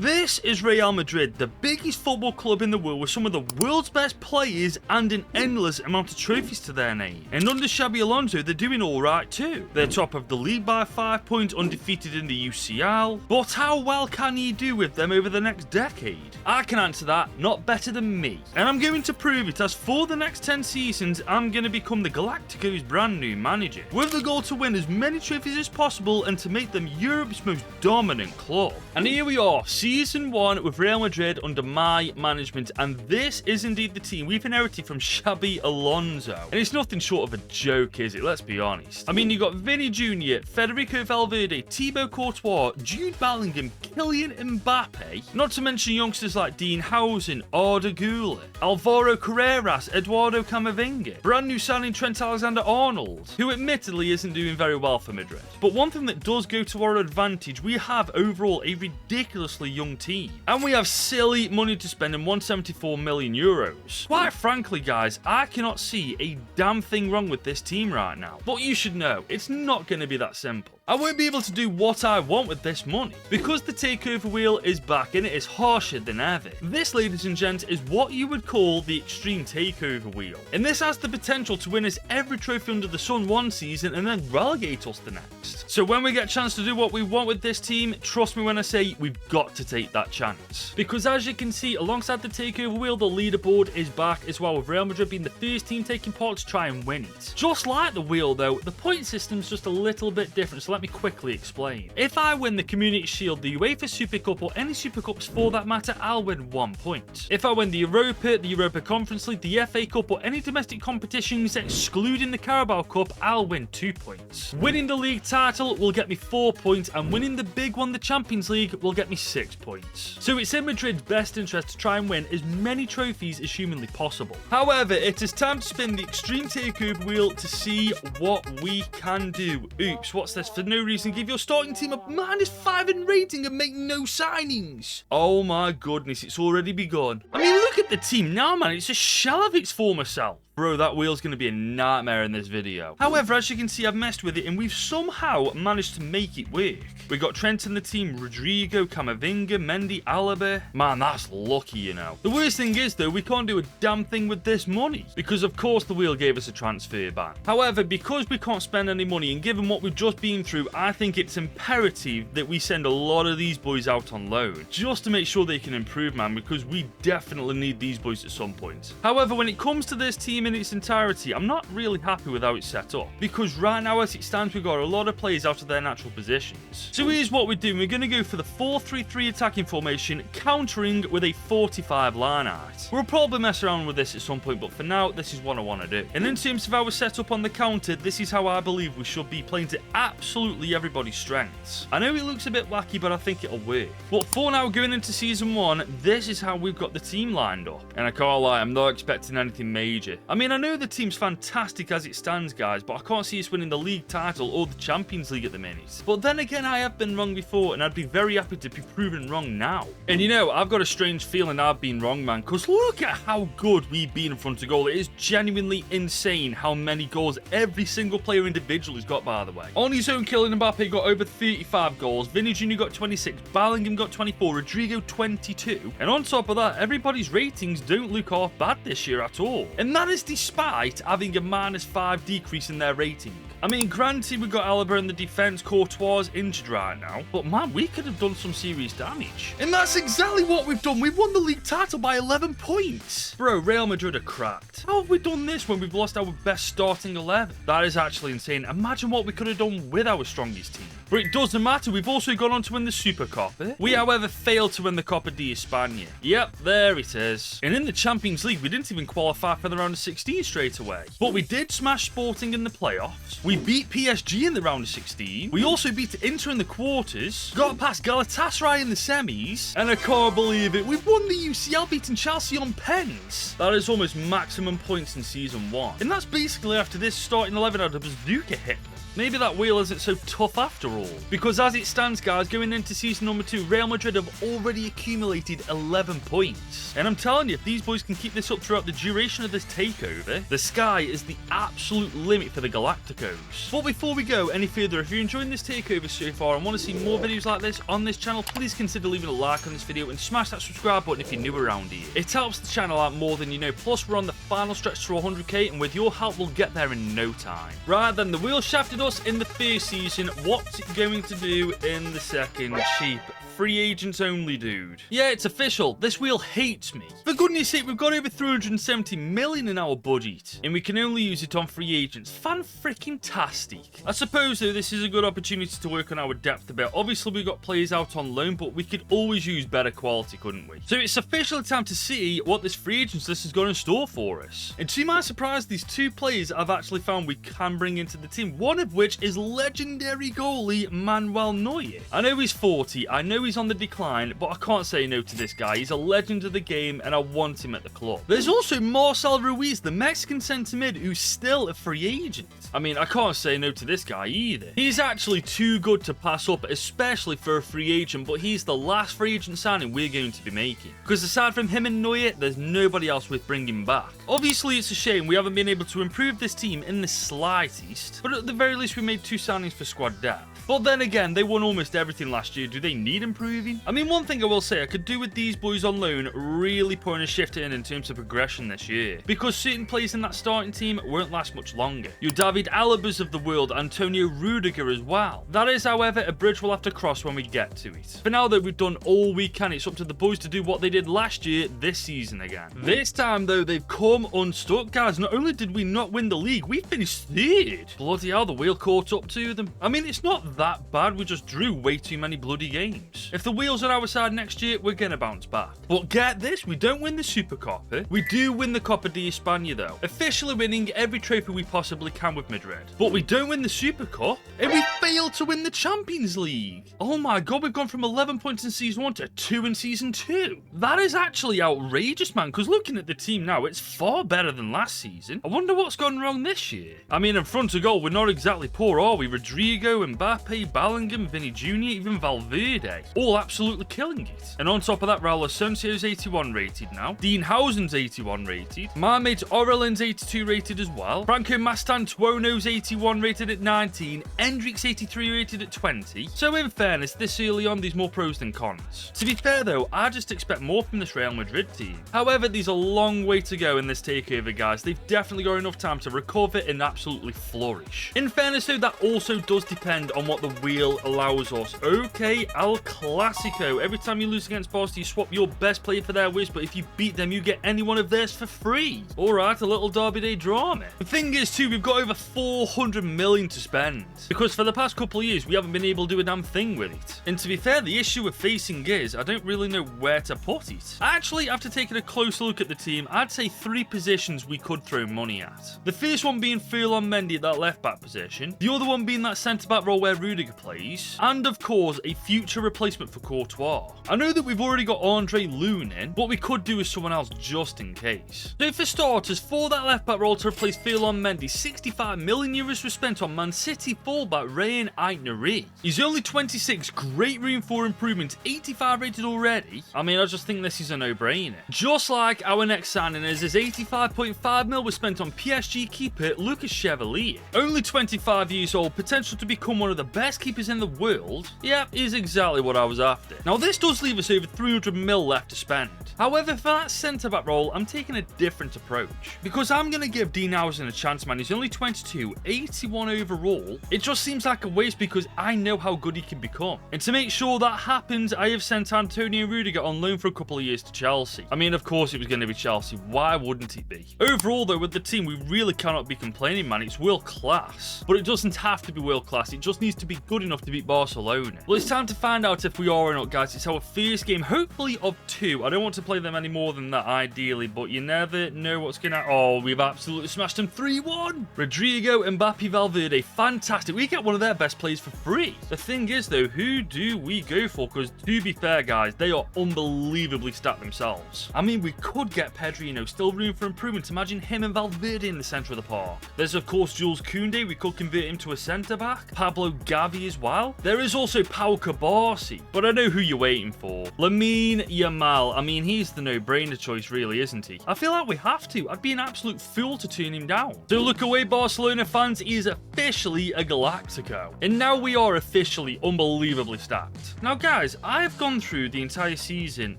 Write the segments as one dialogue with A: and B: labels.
A: This is Real Madrid, the biggest football club in the world with some of the world's best players and an endless amount of trophies to their name. And under Xabi Alonso, they're doing alright too. They're top of the league by 5 points, undefeated in the UCL. But how well can he do with them over the next decade? I can answer that, not better than me. And I'm going to prove it, as for the next 10 seasons, I'm going to become the Galacticos' brand new manager, with the goal to win as many trophies as possible and to make them Europe's most dominant club. And here we are, Season 1 with Real Madrid under my management, and this is indeed the team we've inherited from Xabi Alonso. And it's nothing short of a joke, is it? Let's be honest. I mean, you got Vinny Jr., Federico Valverde, Thibaut Courtois, Jude Bellingham, Kylian Mbappe, not to mention youngsters like Dean Housen, Arda Güler, Alvaro Carreras, Eduardo Camavinga, brand new signing Trent Alexander-Arnold, who admittedly isn't doing very well for Madrid. But one thing that does go to our advantage, we have overall a ridiculously young team, and we have silly money to spend in 174 million euros. Quite frankly, guys, I cannot see a damn thing wrong with this team right now. But you should know, it's not going to be that simple. I won't be able to do what I want with this money, because the takeover wheel is back and it is harsher than ever. This, ladies and gents, is what you would call the extreme takeover wheel. And this has the potential to win us every trophy under the sun one season and then relegate us the next. So when we get a chance to do what we want with this team, trust me when I say we've got to take that chance. Because as you can see, alongside the takeover wheel, the leaderboard is back as well, with Real Madrid being the first team taking part to try and win it. Just like the wheel though, the point system's just a little bit different, so let me quickly explain. If I win the Community Shield, the UEFA Super Cup, or any Super Cups for that matter, I'll win 1 point. If I win the Europa Conference League, the FA Cup, or any domestic competitions excluding the Carabao Cup, I'll win 2 points. Winning the league title will get me 4 points, and winning the big one, the Champions League, will get me 6 points. So it's in Madrid's best interest to try and win as many trophies as humanly possible. However, it is time to spin the extreme takeover wheel to see what we can do. Oops, what's this? For no reason, give your starting team a -5 in rating and make no signings. Oh my goodness, it's already begun. I mean, look at the team now, man. It's a shell of its former self. Bro, that wheel's going to be a nightmare in this video. However, as you can see, I've messed with it and we've somehow managed to make it work. We got Trent in the team, Rodrigo, Camavinga, Mendy, Alaba. Man, that's lucky, you know. The worst thing is, though, we can't do a damn thing with this money, because of course the wheel gave us a transfer ban. However, because we can't spend any money, and given what we've just been through, I think it's imperative that we send a lot of these boys out on loan, just to make sure they can improve, man, because we definitely need these boys at some point. However, when it comes to this team in its entirety, I'm not really happy with how it's set up, because right now as it stands, we've got a lot of players out of their natural positions. So here's what we're doing. We're going to go for the 4-3-3 attacking formation, countering with a 45 line out. We'll probably mess around with this at some point, but for now, this is what I want to do. And in terms of our setup on the counter, this is how I believe we should be, playing to absolutely everybody's strengths. I know it looks a bit wacky, but I think it'll work. But for now, going into Season 1, this is how we've got the team lined up. And I can't lie, I'm not expecting anything major. I mean, I know the team's fantastic as it stands, guys, but I can't see us winning the league title or the Champions League at the minute. But then again, I have been wrong before, and I'd be very happy to be proven wrong now. And you know, I've got a strange feeling I've been wrong, man, because look at how good we've been in front of goal. It is genuinely insane how many goals every single player individually has got, by the way. On his own, Kylian Mbappe got over 35 goals, Vinny Jr. got 26, Bellingham got 24, Rodrigo 22. And on top of that, everybody's ratings don't look half bad this year at all. And that is despite having a -5 decrease in their rating. I mean, granted, we've got Alaba in the defense, Courtois injured right now, but man, we could have done some serious damage. And that's exactly what we've done. We've won the league title by 11 points. Bro, Real Madrid are cracked. How have we done this when we've lost our best starting 11? That is actually insane. Imagine what we could have done with our strongest team. But it doesn't matter, we've also gone on to win the Super Cup. We, however, failed to win the Copa de España. Yep, there it is. And in the Champions League, we didn't even qualify for the round of 16 straight away. But we did smash Sporting in the playoffs. We beat PSG in the round of 16. We also beat Inter in the quarters. Got past Galatasaray in the semis. And I can't believe it, we've won the UCL, beating Chelsea on pens. That is almost maximum points in Season 1. And that's basically after this starting 11 had a bazooka hit them. Maybe that wheel isn't so tough after all. Because as it stands, guys, going into season number 2, Real Madrid have already accumulated 11 points. And I'm telling you, if these boys can keep this up throughout the duration of this takeover, the sky is the absolute limit for the Galacticos. But before we go any further, if you're enjoying this takeover so far and want to see more videos like this on this channel, please consider leaving a like on this video and smash that subscribe button if you're new around here. It helps the channel out more than you know, plus we're on the final stretch to 100k, and with your help we'll get there in no time. Right then, the wheel shafted us in the first season, what's it going to do in the second? Cheap. Free agents only, dude. Yeah, it's official. This wheel hates me. For goodness sake, we've got over 370 million in our budget, and we can only use it on free agents. Fan-freaking-tastic. I suppose, though, this is a good opportunity to work on our depth a bit. Obviously, we've got players out on loan, but we could always use better quality, couldn't we? So it's officially time to see what this free agents list has got in store for us. And to my surprise, these 2 players I've actually found we can bring into the team, one of which is legendary goalie Manuel Neuer. I know he's 40, I know he's on the decline, but I can't say no to this guy. He's a legend of the game and I want him at the club. There's also Marcel Ruiz, the Mexican centre mid, who's still a free agent. I mean, I can't say no to this guy either. He's actually too good to pass up, especially for a free agent, but he's the last free agent signing we're going to be making. Because aside from him and Neuer, there's nobody else worth bringing back. Obviously, it's a shame we haven't been able to improve this team in the slightest, but at the very least we made 2 signings for squad depth. But then again, they won almost everything last year. Do they need improving? I mean, one thing I will say, I could do with these boys on loan really putting a shift in terms of progression this year. Because certain players in that starting team won't last much longer. Your David Alabas of the world, Antonio Rudiger as well. That is, however, a bridge we'll have to cross when we get to it. For now, though, we've done all we can. It's up to the boys to do what they did last year, this season again. This time, though, they've come unstuck, guys. Not only did we not win the league, we finished 3rd. Bloody hell, the wheel caught up to them. I mean, it's not that bad, we just drew way too many bloody games. If the wheels on our side next year, we're gonna bounce back. But get this, we don't win the Super Copa. We do win the Copa de España though, officially winning every trophy we possibly can with Madrid. But we don't win the Super Cup, and we fail to win the Champions League. Oh my god, we've gone from 11 points in season 1 to 2 in season 2. That is actually outrageous, man, because looking at the team now, it's far better than last season. I wonder what's gone wrong this year. I mean, in front of goal, we're not exactly poor, are we? Rodrigo, Mbappe, Bellingham, Vinny Jr., even Valverde, all absolutely killing it. And on top of that, Raul Asensio's 81 rated now, Dean Housen's 81 rated, my mate Orellin's 82 rated as well, Franco Mastantuono's 81 rated at 19, Endrick's 83 rated at 20. So in fairness, this early on, there's more pros than cons. To be fair though, I just expect more from this Real Madrid team. However, there's a long way to go in this takeover, guys. They've definitely got enough time to recover and absolutely flourish. In fairness though, that also does depend on what the wheel allows us. Okay, El Clasico. Every time you lose against Barca, you swap your best player for their wish, but if you beat them, you get any one of theirs for free. Alright, a little Derby Day drama. The thing is too, we've got over 400 million to spend, because for the past couple of years, we haven't been able to do a damn thing with it. And to be fair, the issue we're facing is, I don't really know where to put it. Actually, after taking a closer look at the team, I'd say 3 positions we could throw money at. The first one being Ferland Mendy at that left back position, the other one being that centre back role where Rudiger plays, and of course, a future replacement for Courtois. I know that we've already got Andre Loon in, but we could do with someone else just in case. So for starters, for that left back role to replace Ferland Mendy, 65 million euros were spent on Man City fullback Ryan Aitneri. He's only 26, great room for improvement, 85 rated already. I mean, I just think this is a no-brainer. Just like our next signing is 85.5 mil was spent on PSG keeper Lucas Chevalier. Only 25 years old, potential to become one of the best keepers in the world. Yep, is exactly what I was after. Now this does leave us over 300 mil left to spend. However, for that centre-back role, I'm taking a different approach. Because I'm going to give Dean Housen a chance, man. He's only 22, 81 overall. It just seems like a waste because I know how good he can become. And to make sure that happens, I have sent Antonio Rudiger on loan for a couple of years to Chelsea. I mean, of course it was going to be Chelsea. Why wouldn't it be? Overall, though, with the team, we really cannot be complaining, man. It's world class. But it doesn't have to be world class. It just needs to be good enough to beat Barcelona. Well, it's time to find out if we are or not, guys. It's our first game, hopefully of 2. I don't want to play them any more than that, ideally, but you never know what's going to... Oh, we've absolutely smashed them 3-1. Rodrigo, Mbappe, Valverde. Fantastic. We get one of their their best players for free. The thing is though, who do we go for? Because to be fair guys, they are unbelievably stacked themselves. I mean, we could get Pedro, still room for improvement. Imagine him and Valverde in the centre of the park. There's of course Jules Koundé, we could convert him to a centre back. Pablo Gavi as well. There is also Pau Kabasi, but I know who you're waiting for. Lamine Yamal. I mean, he's the no-brainer choice really, isn't he? I feel like we have to. I'd be an absolute fool to turn him down. So look away Barcelona fans, he is officially a Galactico. And now we are officially unbelievably stacked. Now guys, I've gone through the entire season.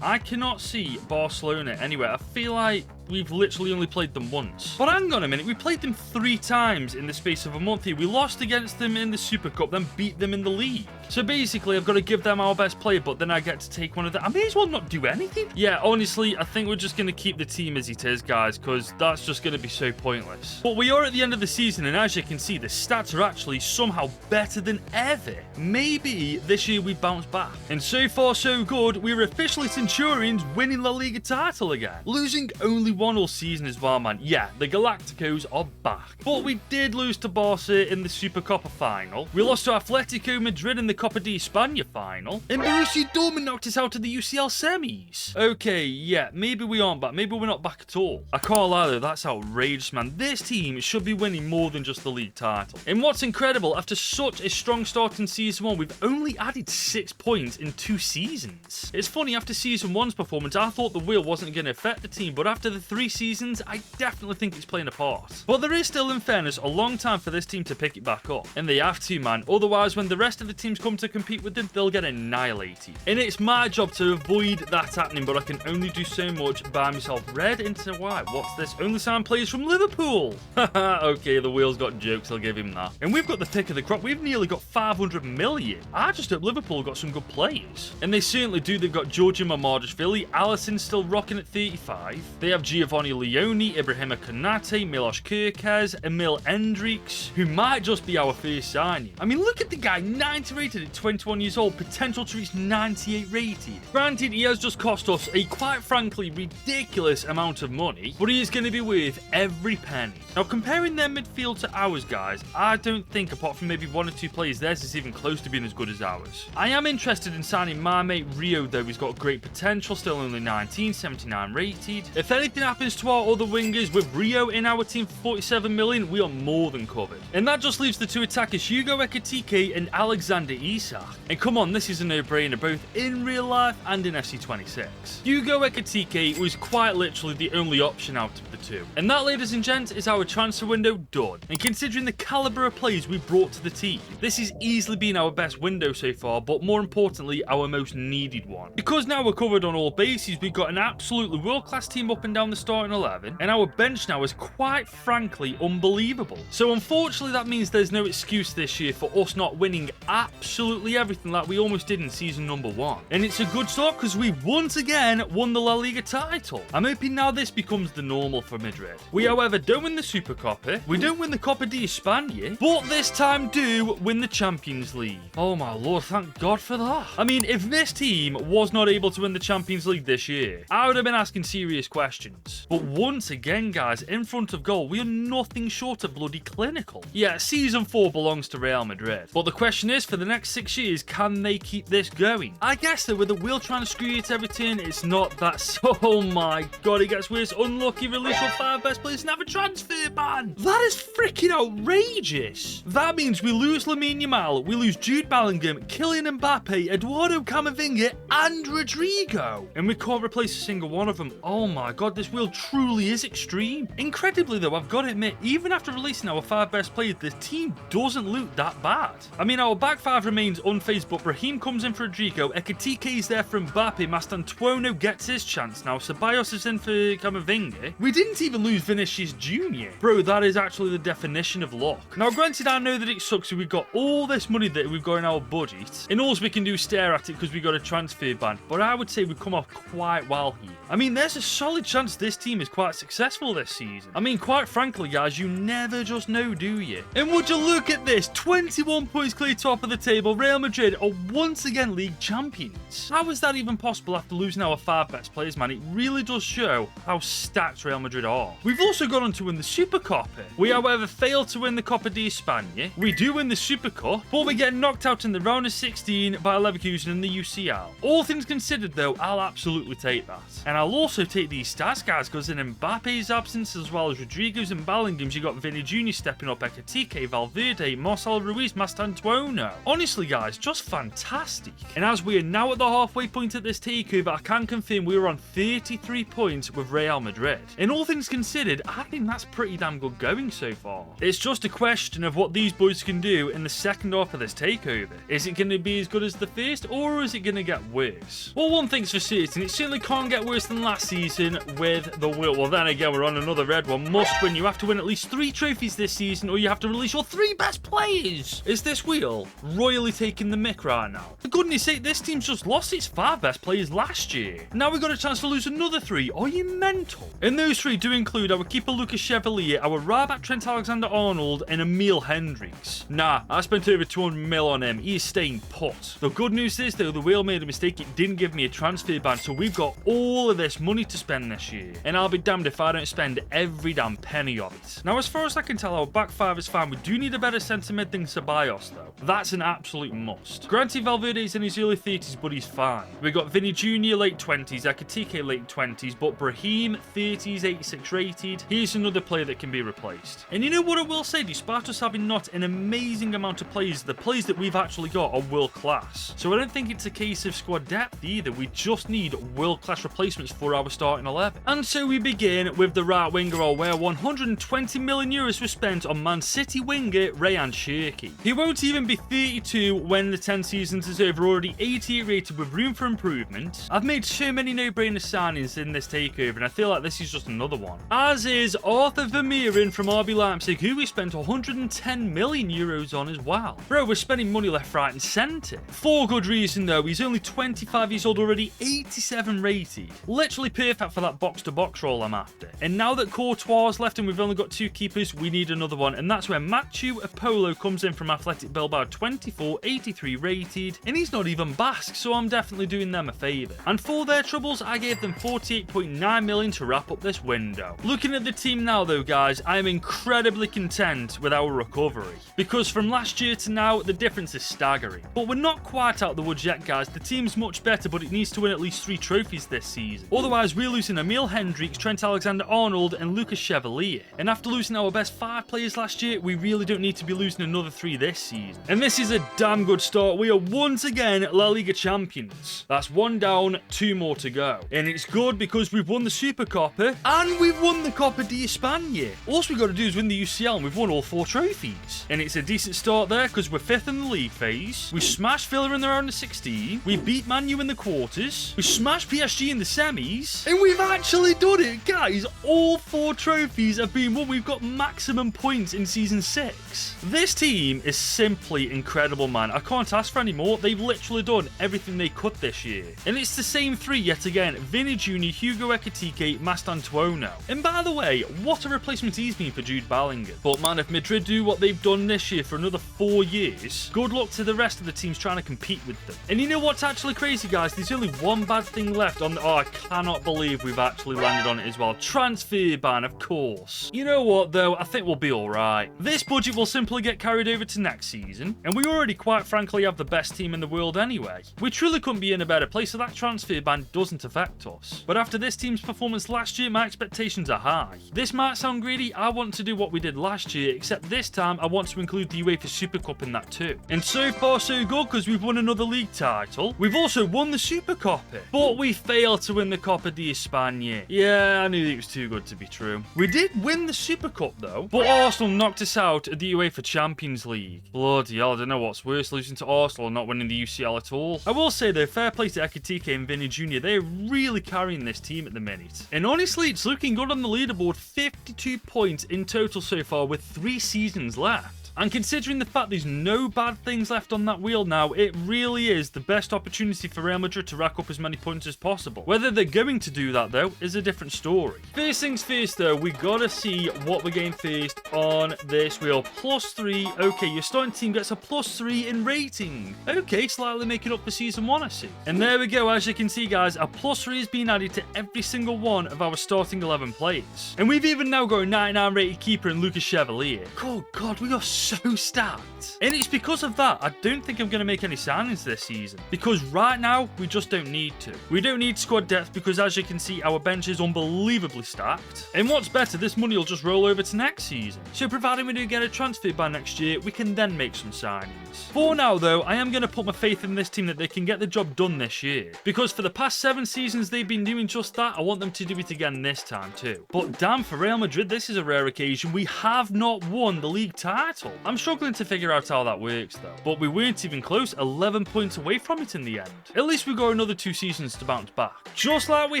A: I cannot see Barcelona anywhere. I feel like we've literally only played them once. But hang on a minute, we played them 3 times in the space of a month here. We lost against them in the Super Cup, then beat them in the league. So basically, I've got to give them our best player, but then I get to take one of them. I may as well not do anything. Yeah, honestly, I think we're just going to keep the team as it is, guys, because that's just going to be so pointless. But we are at the end of the season, and as you can see, the stats are actually somehow better than ever. Maybe this year we bounce back. And so far, so good. We're officially Centurions winning La Liga title again. Losing only 1 all season as well, man. Yeah, the Galacticos are back. But we did lose to Barca in the Super Copa final. We lost to Atletico Madrid in the Copa de España final. And Borussia Dortmund knocked us out of the UCL semis. Okay, yeah, maybe we aren't back. Maybe we're not back at all. I can't lie though, that's outrageous, man. This team should be winning more than just the league title. And what's incredible, after such a strong start in Season 1, we've only added 6 points in 2 seasons. It's funny, after Season 1's performance, I thought the wheel wasn't going to affect the team, but after the 3 seasons, I definitely think it's playing a part. But there is still, in fairness, a long time for this team to pick it back up. And they have to, man. Otherwise, when the rest of the teams come to compete with them, they'll get annihilated. And it's my job to avoid that happening, but I can only do so much by myself. Red into white. What's this? Only signed players from Liverpool. Haha, okay, the wheel's got jokes, I'll give him that. And we've got the pick of the crop. We've nearly got 500 million. I just hope Liverpool got some good players. And they certainly do. They've got Georgia Mamardashvili. Alisson still rocking at 35. They have Giovanni Leone, Ibrahima Konate, Milos Kerkez, Emil Hendricks, who might just be our first signing. I mean, look at the guy, 90 rated at 21 years old, potential to reach 98 rated. Granted, he has just cost us a quite frankly ridiculous amount of money, but he is going to be worth every penny. Now, comparing their midfield to ours, guys, I don't think, apart from maybe 1 or 2 players, theirs is even close to being as good as ours. I am interested in signing my mate Rio, though. He's got great potential, still only 19, 79 rated. If anything happens to our other wingers, with Rio in our team for 47 million, we are more than covered. And that just leaves the 2 attackers, Hugo Ekitike and Alexander Isak. And come on, this is a no-brainer, both in real life and in FC26. Hugo Ekitike was quite literally the only option out of the 2. And that, ladies and gents, is our transfer window done. And considering the calibre of players we brought to the team, this has easily been our best window so far, but more importantly, our most needed one. Because now we're covered on all bases, we've got an absolutely world-class team up and down the starting 11, and our bench now is quite frankly unbelievable. So unfortunately, that means there's no excuse this year for us not winning absolutely everything like we almost did in season number 1. And it's a good start because we once again won the La Liga title. I'm hoping now this becomes the normal for Madrid. We, however, don't win the Super Copa, we don't win the Copa de España, but this time do win the Champions League. Oh my lord, thank God for that. I mean, if this team was not able to win the Champions League this year, I would have been asking serious questions. But once again, guys, in front of goal, we are nothing short of bloody clinical. Yeah, season 4 belongs to Real Madrid. But the question is, for the next 6 years, can they keep this going? I guess that with the wheel trying to screw you at every turn, it's not that so. Oh my God, it gets worse. Unlucky release of 5 best players and have a transfer ban. That is freaking outrageous. That means we lose Lamine Yamal, we lose Jude Bellingham, Kylian Mbappe, Eduardo Camavinga, and Rodrigo. And we can't replace a single one of them. Oh my God, this wheel truly is extreme. Incredibly though, I've got to admit, even after releasing our 5 best players, the team doesn't look that bad. I mean, our back 5 remains unfazed, but Brahim comes in for Rodrigo, Ekitike is there for Mbappe, Mastantuono gets his chance now, Ceballos is in for Camavinga. We didn't even lose Vinicius Jr. Bro, that is actually the definition of luck. Now granted, I know that it sucks that we've got all this money that we've got in our budget, and all we can do is stare at it because we got a transfer ban, but I would say we've come off quite well here. I mean, there's a solid chance this team is quite successful this season. I mean, quite frankly, guys, you never just know, do you? And would you look at this, 21 points clear top of the table, table, Real Madrid are once again league champions. How is that even possible after losing our 5 best players, man? It really does show how stacked Real Madrid are. We've also gone on to win the Super Cup. We, however, failed to win the Copa de España. We do win the Super Cup, but we get knocked out in the round of 16 by Leverkusen in the UCL. All things considered, though, I'll absolutely take that. And I'll also take these stats, guys, because in Mbappe's absence, as well as Rodrigo's and Bellingham's, you got Vinny Jr. stepping up, Ekitike, Valverde, Marcelo Ruiz, Mastantuono. Honestly, guys, just fantastic. And as we are now at the halfway point at this takeover, I can confirm we are on 33 points with Real Madrid. And all things considered, I think that's pretty damn good going so far. It's just a question of what these boys can do in the second half of this takeover. Is it going to be as good as the first, or is it going to get worse? Well, one thing's for certain, it certainly can't get worse than last season with the wheel. Well, then again, we're on another red one. Must win. You have to win at least 3 trophies this season, or you have to release your 3 best players. Is this wheel royally taking the mick right now? For goodness sake, this team's just lost its 5 best players last year. Now we got a chance to lose another 3. Are you mental? And those 3 do include our keeper Lucas Chevalier, our right back Trent Alexander-Arnold, and Emil Hendricks. Nah, I spent over 200 mil on him. He is staying put. The good news is, though, the wheel made a mistake. It didn't give me a transfer ban, so we've got all of this money to spend this year. And I'll be damned if I don't spend every damn penny of it. Now, as far as I can tell, our back 5 is fine. We do need a better centre mid than Ceballos, though. That's an absolute must. Granted, Valverde's in his early 30s, but he's fine. We got Vinny Jr. late 20s, Ekitike late 20s, but Brahim 30s, 86 rated. He's another player that can be replaced. And you know what I will say, despite us having not an amazing amount of players, the players that we've actually got are world class. So I don't think it's a case of squad depth either. We just need world class replacements for our starting 11. And so we begin with the right winger, where 120 million euros were spent on Man City winger Rayan Cherki. He won't even be 32 when the 10 seasons is over, already 88 rated with room for improvement. I've made so many no-brainer signings in this takeover, and I feel like this is just another one. As is Arthur Vermeeren from RB Leipzig, who we spent 110 million euros on as well. Bro, we're spending money left, right and centre. For good reason though, he's only 25 years old, already 87 rated. Literally perfect for that box-to-box role I'm after. And now that Courtois is left and we've only got 2 keepers, we need another one, and that's where Mathieu Apollo comes in from Athletic Bilbao, 24, 83 rated, and he's not even Basque, so I'm definitely doing them a favour. And for their troubles, I gave them 48.9 million to wrap up this window. Looking at the team now though, guys, I am incredibly content with our recovery, because from last year to now, the difference is staggering. But we're not quite out the woods yet, guys. The team's much better, but it needs to win at least 3 trophies this season. Otherwise, we're losing Emil Hendricks, Trent Alexander-Arnold, and Lucas Chevalier. And after losing our best 5 players last year, we really don't need to be losing another 3 this season. And this is a damn good start. We are once again La Liga champions. That's 1 down, 2 more to go. And it's good because we've won the Super Copa and we've won the Copa de España. All we got to do is win the UCL and we've won all 4 trophies. And it's a decent start there because we're 5th in the league phase. We smashed Villa in the round of 16. We beat Man U in the quarters. We smashed PSG in the semis. And we've actually done it, guys. All 4 trophies have been won. We've got maximum points in season 6. This team is simply incredible, man. I can't ask for any more. They've literally done everything they could this year. And it's the same 3 yet again. Vinny Jr., Hugo Ekitike, Mastantuono. And by the way, what a replacement he's been for Jude Bellingham. But man, if Madrid do what they've done this year for another 4 years, good luck to the rest of the teams trying to compete with them. And you know what's actually crazy, guys? There's only one bad thing left on the... Oh, I cannot believe we've actually landed on it as well. Transfer ban, of course. You know what, though? I think we'll be alright. This budget will simply get carried over to next season, and we already quite frankly have the best team in the world anyway. We truly couldn't be in a better place, so that transfer ban doesn't affect us. But after this team's performance last year, my expectations are high. This might sound greedy. I want to do what we did last year, except this time I want to include the UEFA Super Cup in that too. And so far so good, because we've won another league title. We've also won the Super Cup, but we failed to win the Copa de España. Yeah, I knew it was too good to be true. We did win the Super Cup though, but Arsenal knocked us out at the UEFA Champions League. Bloody hell, I don't know what's worse, losing to Arsenal or not winning the UCL at all. I will say though, fair play to Ekitike and Vinny Jr. They're really carrying this team at the minute. And honestly, it's looking good on the leaderboard. 52 points in total so far with 3 seasons left. And considering the fact there's no bad things left on that wheel now, it really is the best opportunity for Real Madrid to rack up as many points as possible. Whether they're going to do that though is a different story. First things first though, we gotta see what we're getting first on this wheel. +3. Okay, your starting team gets a +3 in rating. Okay, slightly making up for season 1, I see. And there we go. As you can see guys, a +3 is being added to every single one of our starting 11 players. And we've even now got a 99 rated keeper in Lucas Chevalier. Oh god, we are so stacked. And it's because of that I don't think I'm going to make any signings this season, because right now we just don't need to. We don't need squad depth because as you can see our bench is unbelievably stacked. And what's better, this money will just roll over to next season. So providing we do get a transfer by next year, we can then make some signings. For now though, I am going to put my faith in this team that they can get the job done this year, because for the past 7 seasons they've been doing just that. I want them to do it again this time too. But damn, for Real Madrid this is a rare occasion. We have not won the league title. I'm struggling to figure out how that works though, but we weren't even close, 11 points away from it in the end. At least we got another 2 seasons to bounce back, just like we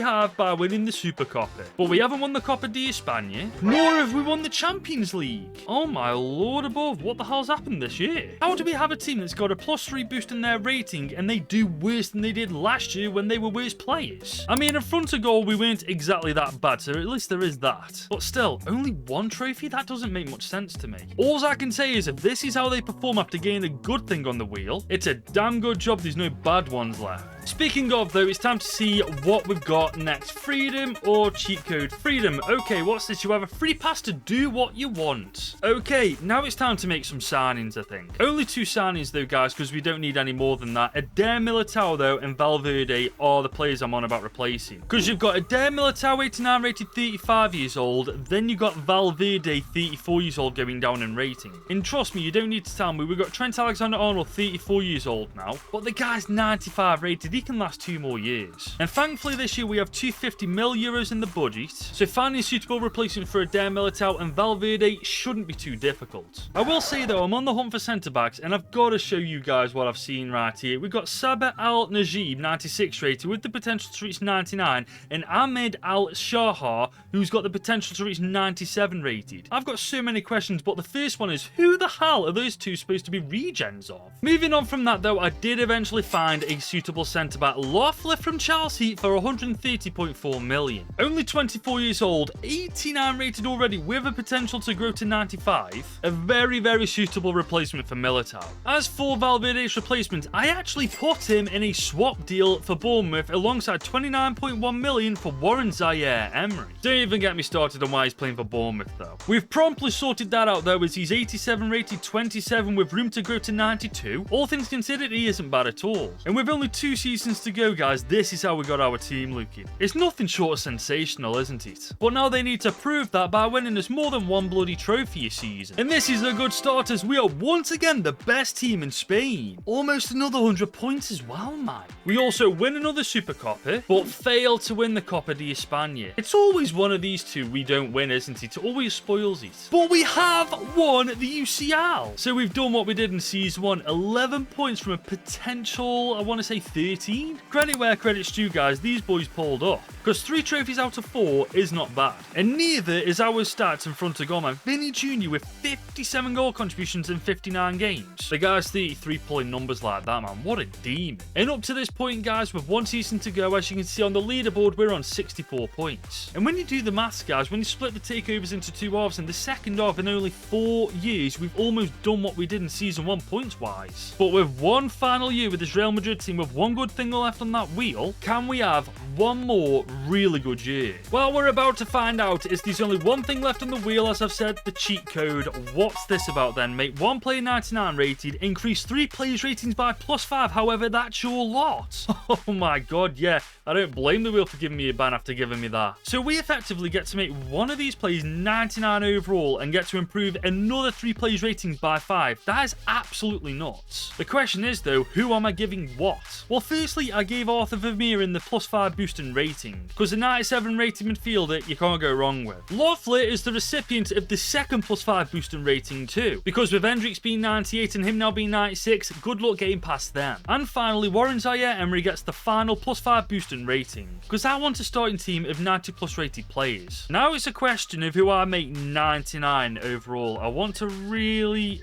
A: have by winning the Super Copa. But we haven't won the Copa de España, nor have we won the Champions League. Oh my lord above, what the hell's happened this year? How do we have a team that's got a +3 boost in their rating and they do worse than they did last year when they were worse players? I mean, in front of goal we weren't exactly that bad, so at least there is that. But still, only 1 trophy? That doesn't make much sense to me. All I can say is if this is how they perform after getting a good thing on the wheel, it's a damn good job there's no bad ones left. Speaking of though, it's time to see what we've got next. Freedom or cheat code? Freedom. Okay, what's this? You have a free pass to do what you want. Okay, now it's time to make some signings, I think. Only 2 signings though, guys, because we don't need any more than that. Adair Militao though and Valverde are the players I'm on about replacing. Because you've got Adair Militao 89 rated 35 years old, then you got Valverde 34 years old going down in rating. And trust me, you don't need to tell me, we've got Trent Alexander-Arnold 34 years old now, but the guy's 95 rated. He can last 2 more years. And thankfully this year we have 250 mil euros in the budget, so finding a suitable replacement for Adair Militao and Valverde shouldn't be too difficult. I will say though, I'm on the hunt for centre backs and I've got to show you guys what I've seen right here. We've got Saber Al-Najib 96 rated with the potential to reach 99, and Ahmed Al-Shahar who's got the potential to reach 97 rated. I've got so many questions, but the first one is, who the hell are those 2 supposed to be regens of? Moving on from that though, I did eventually find a suitable centre-back, Loeffler from Chelsea for 130.4 million. Only 24 years old, 89 rated already with a potential to grow to 95. A very, very suitable replacement for Militao. As for Valverde's replacement, I actually put him in a swap deal for Bournemouth alongside 29.1 million for Warren Zaire-Emery. Don't even get me started on why he's playing for Bournemouth though. We've promptly sorted that out though, as he's 87 rated 27 with room to grow to 92. All things considered, he isn't bad at all. And with only 2 seasons to go guys, this is how we got our team looking. It's nothing short of sensational, isn't it? But now they need to prove that by winning us more than 1 bloody trophy a season. And this is a good start, as we are once again the best team in Spain. Almost another 100 points as well, man. We also win another Super Copa, but fail to win the Copa de España. It's always one of these 2 we don't win, isn't it? It always spoils it. But we have won the UCL. So we've done what we did in season 1, 11 points from a potential, I want to say 13. Credit where credit's due, guys. These boys pulled off, because 3 trophies out of 4 is not bad. And neither is our stats in front of goal, man. Vinny Jr. with 57 goal contributions in 59 games. The guy's 33 pulling numbers like that, man. What a demon. And up to this point, guys, with 1 season to go, as you can see on the leaderboard, we're on 64 points. And when you do the maths, guys, when you split the takeovers into 2 halves, in the second half in only 4 years, we've almost done what we did in season 1 points-wise. But with 1 final year with this Real Madrid team, with 1 good thing left on that wheel, can we have 1 more really good year? Well, we're about to find out, as there's only 1 thing left on the wheel, as I've said, the cheat code. What's this about then, mate? 1 player 99 rated, increase 3 players ratings by +5, however, that's your lot. Oh my god, yeah, I don't blame the wheel for giving me a ban after giving me that. So we effectively get to make one of these players 99 overall and get to improve another 3 players ratings by 5. That is absolutely nuts. The question is though, who am I giving what? Well, first obviously I gave Arthur Vermeer in the +5 boost and rating, because a 97 rated midfielder you can't go wrong with. Loeffler is the recipient of the second +5 boost and rating too, because with Hendricks being 98 and him now being 96, good luck getting past them. And finally, Warren Zaire-Emery gets the final +5 boost and rating, because I want a starting team of 90+ rated players. Now it's a question of who I make 99 overall. I want to really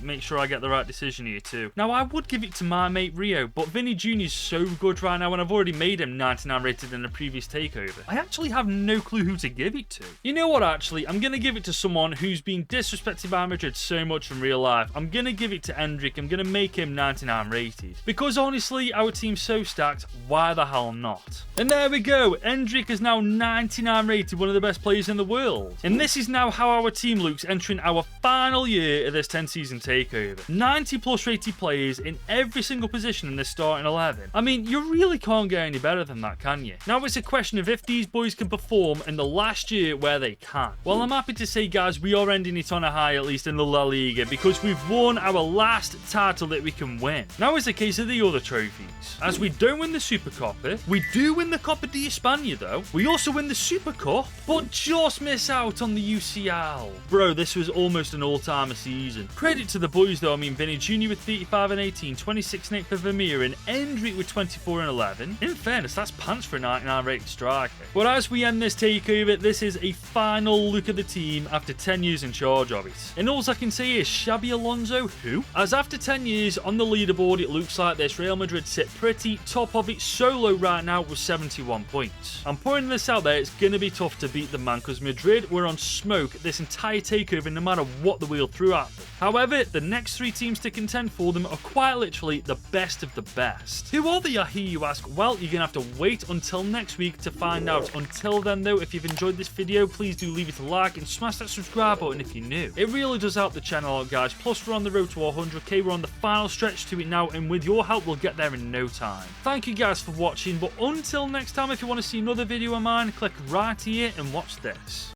A: make sure I get the right decision here too. Now I would give it to my mate Rio, but Vinny Jr. is so good right now and I've already made him 99 rated in a previous takeover. I actually have no clue who to give it to. You know what, actually, I'm going to give it to someone who's been disrespected by Madrid so much in real life. I'm going to give it to Hendrick. I'm going to make him 99 rated. Because honestly, our team's so stacked, why the hell not? And there we go, Hendrick is now 99 rated, one of the best players in the world. And this is now how our team looks entering our final year of this 10-season takeover. 90+ rated players in every single position in this starting 11. I mean, you really can't get any better than that, can you? Now it's a question of if these boys can perform in the last year where they can. Well, I'm happy to say, guys, we are ending it on a high, at least in the La Liga, because we've won our last title that we can win. Now it's a case of the other trophies. As we don't win the Super Copa, we do win the Copa de España though. We also win the Super Cup, but just miss out on the UCL. Bro, this was almost an all-timer season. Credit to the boys though. I mean, Vinny Jr. with 35 and 18, 26 and 8 for Vermeer, and Hendrick with 24 and 11. In fairness, that's pants for a 99 rated striker. But as we end this takeover, this is a final look at the team after 10 years in charge of it. And all I can say is, Xabi Alonso, who? As after 10 years on the leaderboard, it looks like this. Real Madrid sit pretty top of it solo right now with 71 points. I'm pointing this out there, it's going to be tough to beat the man, because Madrid were on smoke this entire takeover no matter what the wheel threw at them. However, the next 3 teams to contend for them are quite literally the best of the best. Who are they, I hear you ask? Well, you're going to have to wait until next week to find out. Until then though, if you've enjoyed this video, please do leave it a like and smash that subscribe button if you're new. It really does help the channel out, guys. Plus, we're on the road to 100k, we're on the final stretch to it now, and with your help, we'll get there in no time. Thank you guys for watching, but until next time, if you want to see another video of mine, click right here and watch this.